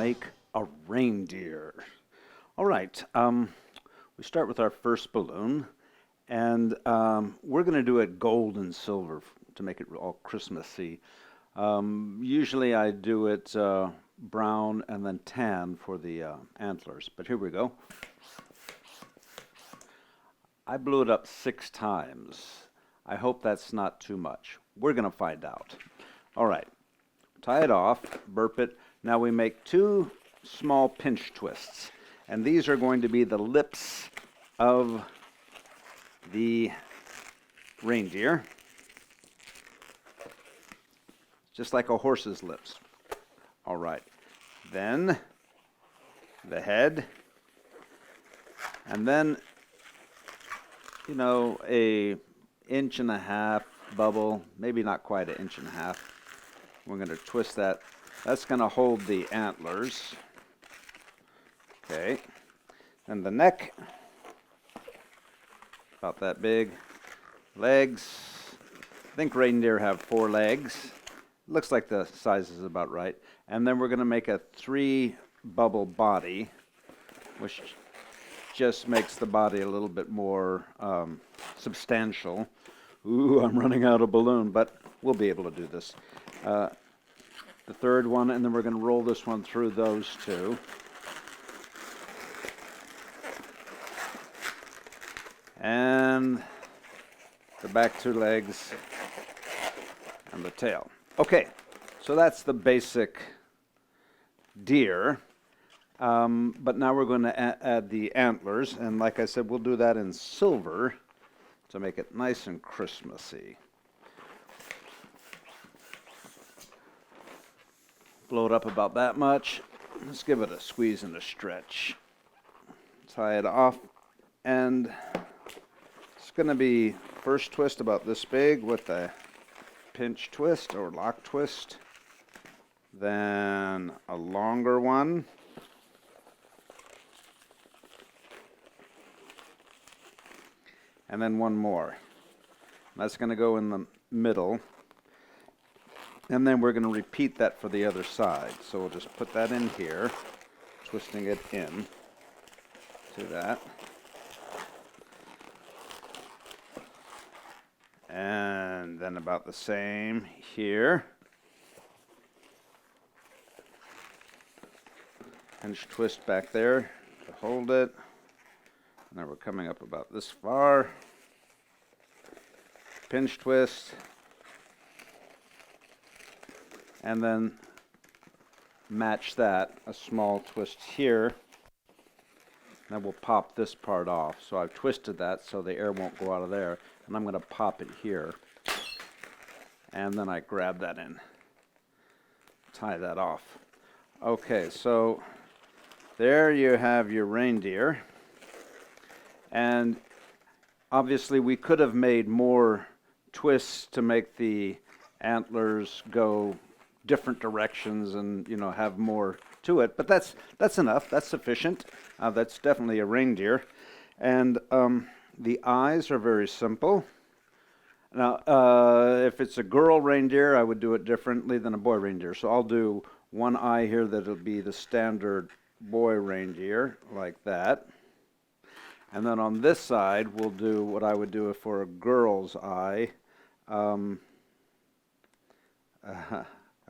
make a reindeer. All right, we start with our first balloon, and we're going to do it gold and silver to make it all Christmassy. Usually I do it brown and then tan for the antlers, but here we go. I blew it up 6 times. I hope that's not too much. We're going to find out. All right, tie it off, burp it. Now we make 2 small pinch twists, and these are going to be the lips of the reindeer, just like a horse's lips. All right, then the head, and then, you know, a 1.5 inch bubble, maybe not quite 1.5 inches. We're going to twist that. That's going to hold the antlers. Okay, and the neck, about that big. Legs, I think reindeer have 4 legs. Looks like the size is about right. And then we're going to make a 3 bubble body, which just makes the body a little bit more substantial. Ooh, I'm running out of balloon, but we'll be able to do this. The third one, and then we're going to roll this one through those 2. And the back 2 legs and the tail. Okay, so that's the basic deer. But now we're going to add the antlers, and like I said, we'll do that in silver to make it nice and Christmassy. Blow it up about that much. Let's give it a squeeze and a stretch. Tie it off, and it's going to be first twist about this big with a pinch twist or lock twist, then a longer one, and then one more. That's going to go in the middle, and then we're going to repeat that for the other side. So we'll just put that in here, twisting it in to that. And then about the same here. Pinch twist back there to hold it. And then we're coming up about this far. Pinch twist. And then match that, a small twist here. Then we'll pop this part off. So I've twisted that so the air won't go out of there. And I'm going to pop it here. And then I grab that in. Tie that off. Okay, so there you have your reindeer. And obviously we could have made more twists to make the antlers go different directions and, you know, have more to it. But that's enough. That's sufficient. That's definitely a reindeer. And the eyes are very simple. Now, if it's a girl reindeer, I would do it differently than a boy reindeer. So I'll do one eye here that'll be the standard boy reindeer, like that. And then on this side, we'll do what I would do for a girl's eye. I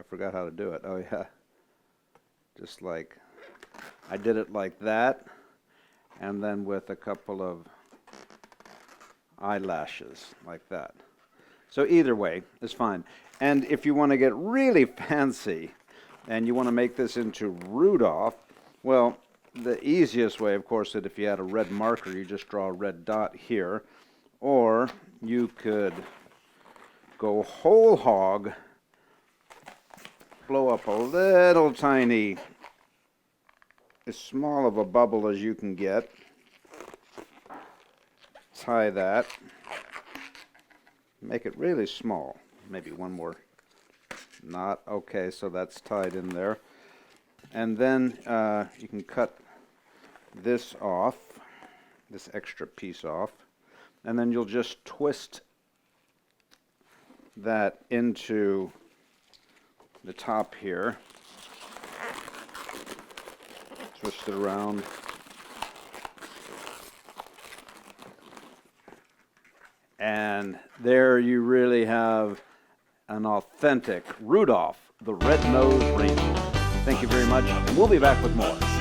forgot how to do it. Oh, yeah. Just like, I did it like that. And then with a couple of eyelashes, like that. So either way is fine. And if you want to get really fancy, and you want to make this into Rudolph, well, the easiest way, of course, is if you had a red marker, you just draw a red dot here. Or you could go whole hog, blow up a little tiny, as small of a bubble as you can get. Tie that. Make it really small. Maybe one more knot. Okay, so that's tied in there. And then you can cut this off, this extra piece off, and then you'll just twist that into the top here. Twist it around. And there you really have an authentic Rudolph the Red-Nosed Reindeer. Thank you very much, and we'll be back with more.